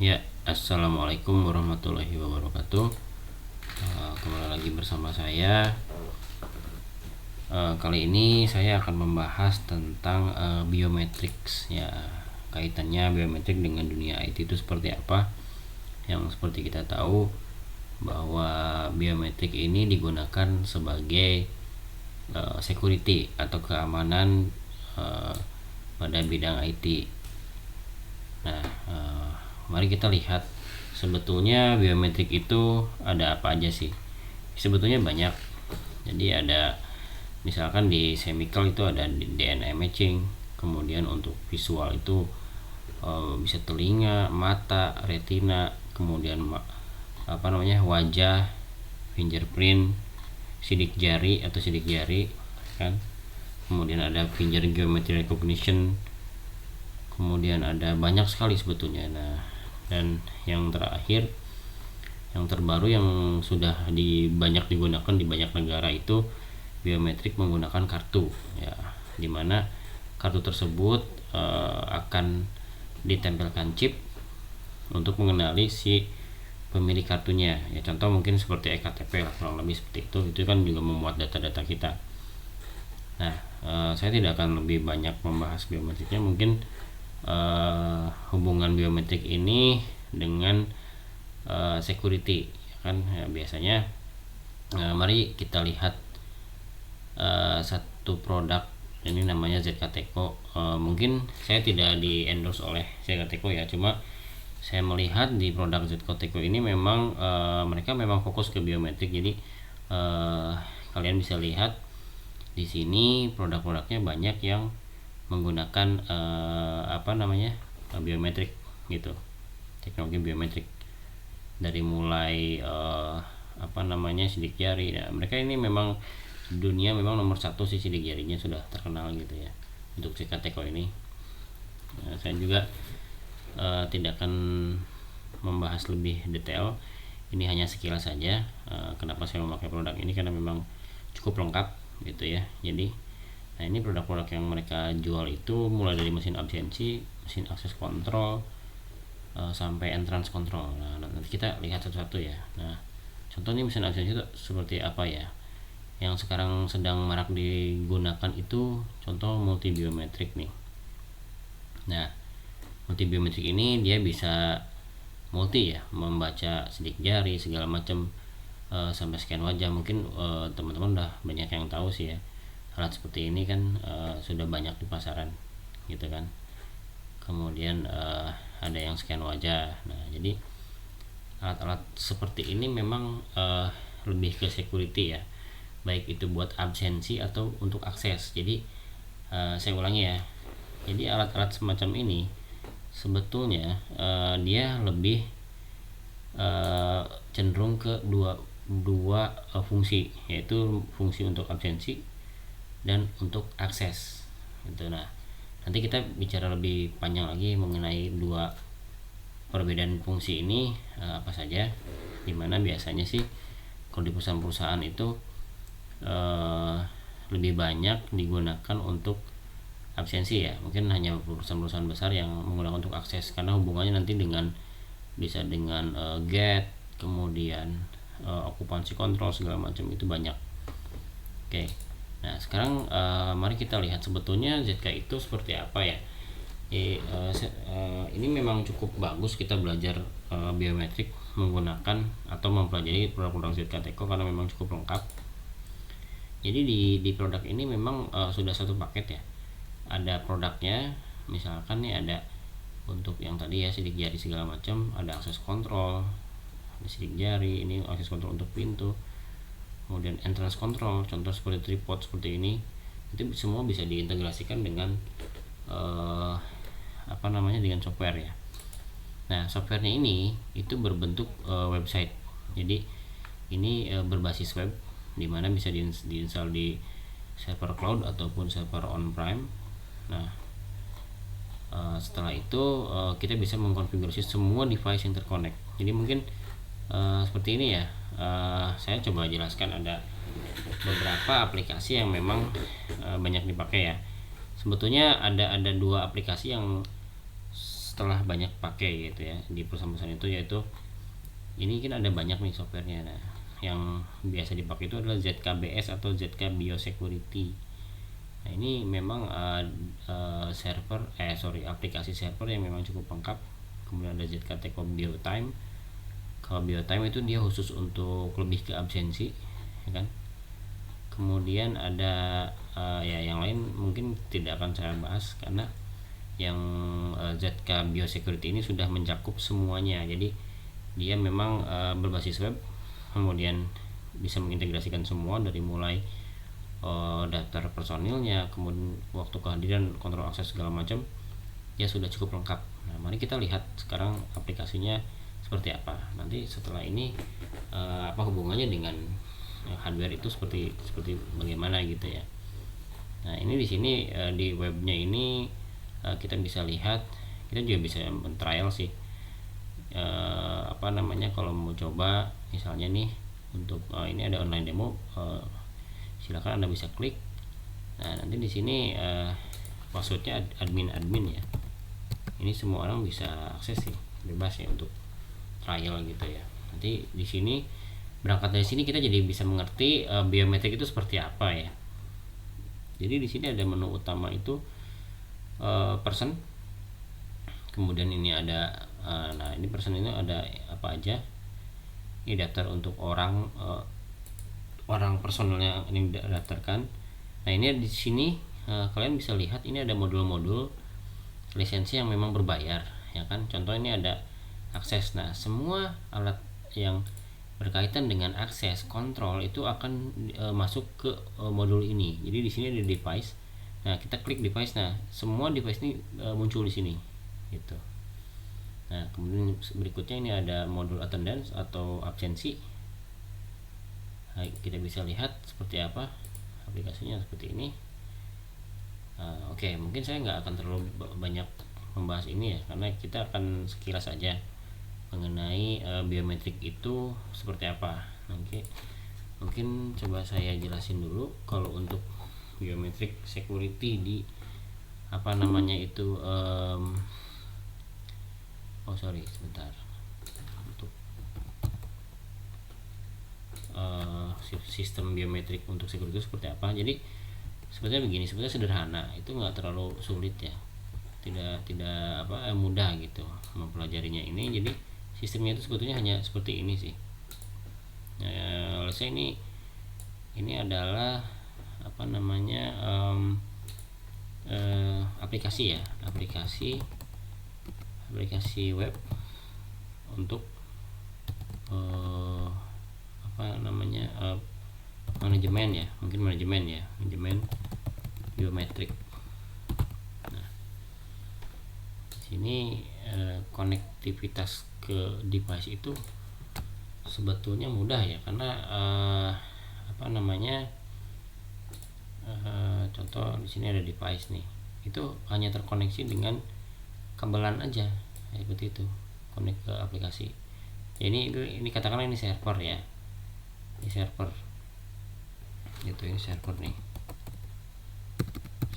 Ya, assalamualaikum warahmatullahi wabarakatuh. Kembali lagi bersama saya. Kali ini saya akan membahas tentang biometrics ya, kaitannya biometrik dengan dunia IT itu seperti apa. Yang seperti kita tahu bahwa biometrik ini digunakan sebagai security atau keamanan pada bidang IT. Nah, mari kita lihat sebetulnya biometrik itu ada apa aja sih. Sebetulnya banyak. Jadi ada misalkan di chemical itu ada DNA matching, kemudian untuk visual itu bisa telinga, mata, retina, kemudian wajah, fingerprint, sidik jari atau sidik jari kan. Kemudian ada finger geometry recognition. Kemudian ada banyak sekali sebetulnya. Nah, dan yang terakhir, yang terbaru yang sudah banyak digunakan di banyak negara itu biometrik menggunakan kartu ya, dimana kartu tersebut akan ditempelkan chip untuk mengenali si pemilik kartunya ya. Contoh mungkin seperti ektp lah, kurang lebih seperti itu kan juga memuat data-data kita. Nah, saya tidak akan lebih banyak membahas biometriknya, mungkin hubungan biometrik ini dengan security kan ya, biasanya mari kita lihat satu produk ini namanya ZKTeco. Mungkin saya tidak di endorse oleh ZKTeco ya, cuma saya melihat di produk ZKTeco ini memang mereka memang fokus ke biometrik. Jadi kalian bisa lihat di sini produk-produknya banyak yang menggunakan biometrik gitu, teknologi biometrik, dari mulai sidik jari. Nah, mereka ini memang dunia memang nomor satu sih, sidik jarinya sudah terkenal gitu ya untuk ZKTeco ini. Saya juga tidak akan membahas lebih detail, ini hanya sekilas saja kenapa saya memakai produk ini, karena memang cukup lengkap gitu ya. Jadi nah, ini produk-produk yang mereka jual itu mulai dari mesin absensi, mesin access control, sampai entrance control. Nah, nanti kita lihat satu-satu ya. Nah, contohnya mesin absensi itu seperti apa ya, yang sekarang sedang marak digunakan itu contoh multi biometrik nih. Nah, multi biometrik ini dia bisa multi ya, membaca sidik jari segala macam, sampai scan wajah. Mungkin teman-teman udah banyak yang tahu sih ya, alat seperti ini kan sudah banyak di pasaran gitu kan. Kemudian ada yang scan wajah. Nah, jadi alat-alat seperti ini memang lebih ke security ya, baik itu buat absensi atau untuk akses. Jadi saya ulangi ya, jadi alat-alat semacam ini sebetulnya dia lebih cenderung ke dua fungsi, yaitu fungsi untuk absensi dan untuk akses gitu. Nah, nanti kita bicara lebih panjang lagi mengenai dua perbedaan fungsi ini apa saja, dimana biasanya sih kalau di perusahaan-perusahaan itu lebih banyak digunakan untuk absensi ya. Mungkin hanya perusahaan-perusahaan besar yang menggunakan untuk akses, karena hubungannya nanti bisa dengan gate, kemudian okupansi kontrol segala macam, itu banyak. Oke. Nah, sekarang mari kita lihat sebetulnya ZK itu seperti apa ya. Ini memang cukup bagus kita belajar biometrik menggunakan atau mempelajari produk-produk ZKTeco karena memang cukup lengkap. Jadi di produk ini memang sudah satu paket ya. Ada produknya, misalkan nih ada untuk yang tadi ya sidik jari segala macam, ada akses kontrol, ada sidik jari, ini akses kontrol untuk pintu, kemudian entrance control, contoh seperti tripod seperti ini, itu semua bisa diintegrasikan dengan dengan software ya. Nah, softwarenya ini itu berbentuk website. Jadi ini berbasis web, dimana bisa diinstal di server cloud ataupun server on-prem. Nah, setelah itu kita bisa mengkonfigurasi semua device yang terkonek. Jadi mungkin seperti ini ya. Saya coba jelaskan, ada beberapa aplikasi yang memang banyak dipakai ya. Sebetulnya ada dua aplikasi yang setelah banyak pakai gitu ya di perusahaan-perusahaan itu, yaitu ini kan ada banyak nih softwarenya. Nah, yang biasa dipakai itu adalah ZKBS atau ZK Biosecurity. Nah, ini memang aplikasi server yang memang cukup lengkap. Kemudian ada ZK Teko Biotime. Kalau Biotime itu dia khusus untuk lebih ke absensi, ya kan. Kemudian ada ya yang lain mungkin tidak akan saya bahas karena yang ZK Biosecurity ini sudah mencakup semuanya. Jadi dia memang berbasis web, kemudian bisa mengintegrasikan semua dari mulai daftar personilnya, kemudian waktu kehadiran, kontrol akses segala macam, ya sudah cukup lengkap. Nah, mari kita lihat sekarang aplikasinya seperti apa. Nanti setelah ini apa hubungannya dengan hardware itu seperti bagaimana gitu ya. Nah, ini di sini di webnya ini kita bisa lihat, kita juga bisa trial sih. Kalau mau coba misalnya nih untuk ini ada online demo, silakan Anda bisa klik. Nah, nanti di sini passwordnya admin ya. Ini semua orang bisa akses sih, bebas ya untuk trial gitu ya. Nanti di sini berangkat dari sini kita jadi bisa mengerti biometrik itu seperti apa ya. Jadi di sini ada menu utama itu person. Kemudian ini ada nah ini person ini ada apa aja. Ini daftar untuk orang personelnya yang didaftarkan. Nah, ini di sini kalian bisa lihat ini ada modul-modul lisensi yang memang berbayar, ya kan. Contoh ini ada akses. Nah, semua alat yang berkaitan dengan akses kontrol itu akan masuk ke modul ini. Jadi di sini ada device. Nah, kita klik device. Nah, semua device ini muncul di sini gitu. Nah, kemudian berikutnya ini ada modul attendance atau absensi. Nah, kita bisa lihat seperti apa aplikasinya seperti ini. Oke, mungkin saya nggak akan terlalu banyak membahas ini ya, karena kita akan sekilas saja mengenai biometrik itu seperti apa. Oke, mungkin coba saya jelasin dulu kalau untuk biometrik security di sebentar, untuk sistem biometrik untuk security itu seperti apa. Jadi sebenarnya begini, sebenarnya sederhana, itu nggak terlalu sulit ya, tidak mudah gitu mempelajarinya ini. Jadi sistemnya itu sebetulnya hanya seperti ini sih. Saya ini adalah aplikasi ya, aplikasi web untuk manajemen biometrik. Nah, di sini konektivitas ke device itu sebetulnya mudah ya, karena contoh di sini ada device nih, itu hanya terkoneksi dengan kabelan aja ya, seperti itu, konek ke aplikasi. Ini katakanlah ini server ya, ini server gitu, ini server nih,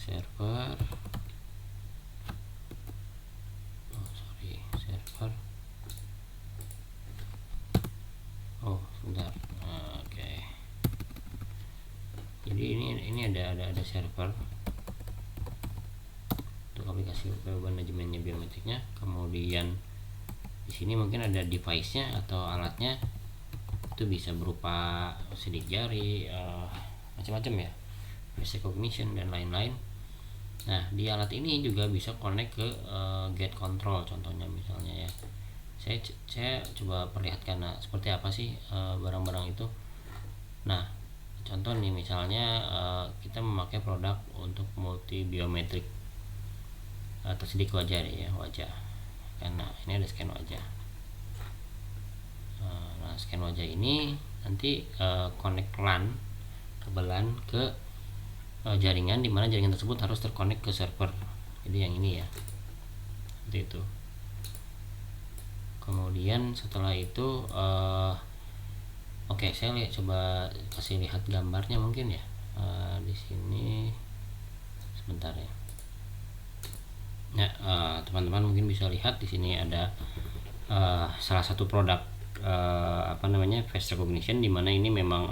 server sebentar. Oke. Jadi ini ada server untuk aplikasi manajemennya biometriknya. Kemudian di sini mungkin ada device-nya atau alatnya, itu bisa berupa sidik jari, macam-macam ya, face recognition dan lain-lain. Nah, di alat ini juga bisa connect ke gate control contohnya misalnya ya. Saya coba perlihatkan seperti apa sih barang-barang itu. Nah, contoh nih misalnya kita memakai produk untuk multi biometrik atau sidik wajah ya, wajah. Karena ini ada scan wajah. Nah, scan wajah ini nanti connect LAN, kabelan ke jaringan, dimana jaringan tersebut harus terkonek ke server. Jadi yang ini ya, seperti itu. Kemudian setelah itu oke, saya coba kasih lihat gambarnya mungkin ya. Di sini sebentar ya. Nah, teman-teman mungkin bisa lihat di sini ada salah satu produk apa namanya face recognition, di mana ini memang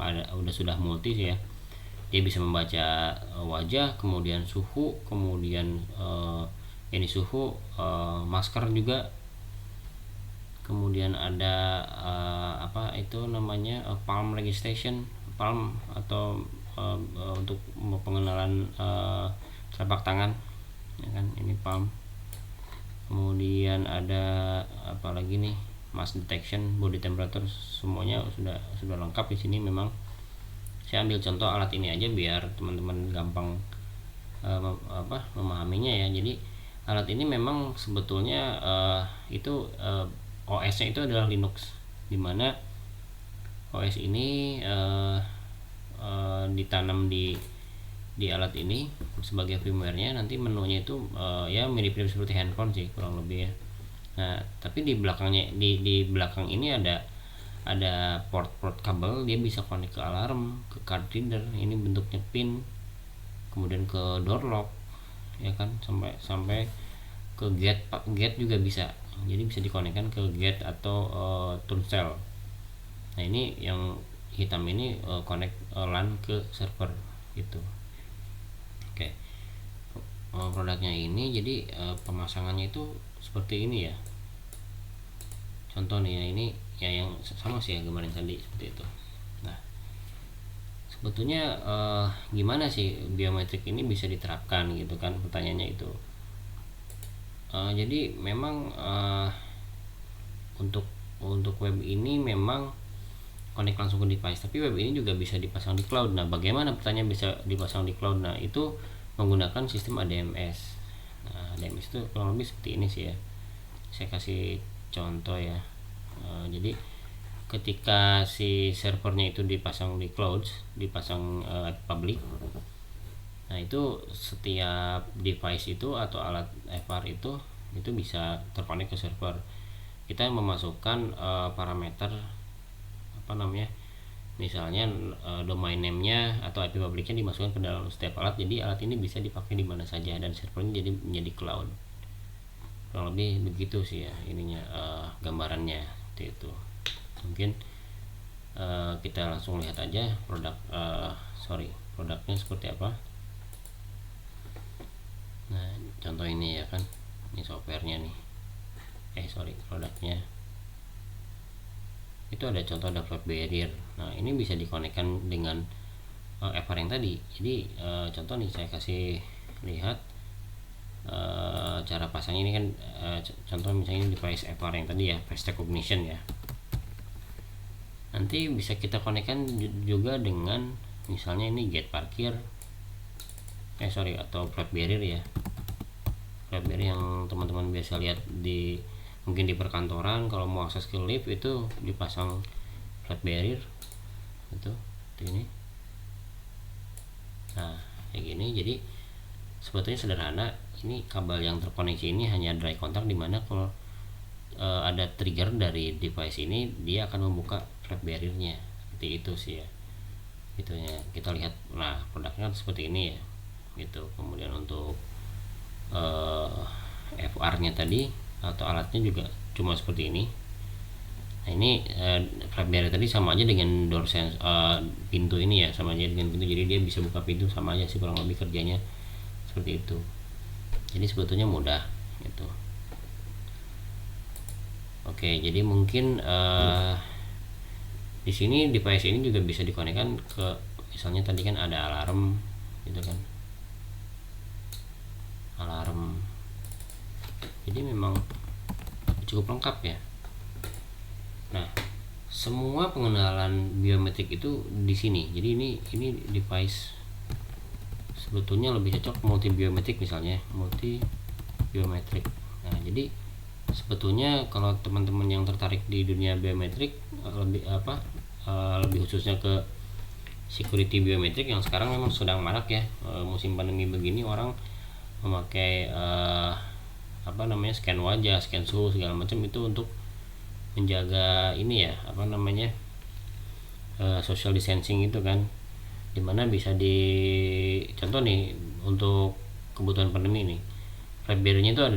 sudah multi sih ya. Dia bisa membaca wajah, kemudian suhu, kemudian ini suhu, masker juga, kemudian ada apa itu namanya palm registration, palm atau untuk pengenalan telapak tangan, ya kan, ini palm. Kemudian ada apa lagi nih, mass detection, body temperature, semuanya sudah lengkap di sini. Memang saya ambil contoh alat ini aja biar teman-teman gampang memahaminya ya. Jadi alat ini memang sebetulnya itu OS-nya itu adalah Linux, dimana OS ini ditanam di alat ini sebagai firmware-nya. Nanti menunya itu ya mirip-mirip seperti handphone sih kurang lebih ya. Nah, tapi di belakangnya, di belakang ini ada port kabel, dia bisa connect ke alarm, ke card reader, ini bentuknya pin, kemudian ke door lock, ya kan, sampai ke gate juga bisa. Jadi bisa dikonekkan ke gate atau turnstile. Nah, ini yang hitam ini connect LAN ke server gitu. Oke. Produknya ini jadi pemasangannya itu seperti ini ya. Contoh nih ya, ini ya yang sama sih ya kemarin tadi, seperti itu. Nah, sebetulnya gimana sih biometrik ini bisa diterapkan gitu kan, pertanyaannya itu. Jadi memang untuk web ini memang connect langsung ke device, tapi web ini juga bisa dipasang di cloud. Nah, bagaimana pertanyaan bisa dipasang di cloud? Nah, itu menggunakan sistem ADMS. Nah, ADMS itu kurang lebih seperti ini sih ya. Saya kasih contoh ya. Jadi ketika si servernya itu dipasang di cloud, dipasang public, nah itu setiap device itu atau alat FR itu bisa terkonek ke server. Kita memasukkan parameter apa namanya, misalnya domain name-nya atau IP public-nya dimasukkan ke dalam setiap alat. Jadi alat ini bisa dipakai di mana saja dan servernya jadi menjadi cloud. Kurang lebih begitu sih ya ininya, gambarannya seperti itu. Mungkin kita langsung lihat aja produknya seperti apa. Nah, contoh ini ya kan, ini softwarenya nih, produknya itu ada contoh, ada flat barrier. Nah, ini bisa dikonekkan dengan FR yang tadi. Jadi contoh nih, saya kasih lihat cara pasangnya ini kan. Contoh misalnya device FR yang tadi ya, face recognition ya. Nanti bisa kita konekkan juga dengan misalnya ini gate parkir, atau flat barrier ya. Flat barrier yang teman-teman biasa lihat mungkin di perkantoran, kalau mau akses ke lift itu dipasang flat barrier itu ini. Nah, kayak gini. Jadi sebetulnya sederhana. Ini kabel yang terkoneksi ini hanya dry contact, dimana kalau ada trigger dari device ini, dia akan membuka flat barrier-nya. Seperti itu sih ya. Gitu ya. Kita lihat. Nah, produknya seperti ini ya. Gitu. Kemudian untuk FR-nya tadi atau alatnya juga cuma seperti ini. Nah, ini flat barrier tadi sama aja dengan door sense, pintu ini ya, sama aja dengan pintu. Jadi dia bisa buka pintu, sama aja sih kurang lebih kerjanya seperti itu. Jadi sebetulnya mudah gitu. Oke, jadi mungkin di sini device ini juga bisa dikonekkan ke, misalnya tadi kan ada alarm gitu kan, alarm. Jadi memang cukup lengkap ya. Nah, semua pengenalan biometrik itu di sini. Jadi ini device sebetulnya lebih cocok multi biometrik, misalnya multi biometrik. Nah, jadi sebetulnya kalau teman-teman yang tertarik di dunia biometrik, lebih khususnya ke security biometrik yang sekarang memang sedang marak ya. Musim pandemi begini orang memakai scan wajah, scan suhu segala macam itu untuk menjaga ini ya, social distancing itu kan, dimana bisa contoh nih untuk kebutuhan pandemi nih, flat barrier-nya itu ada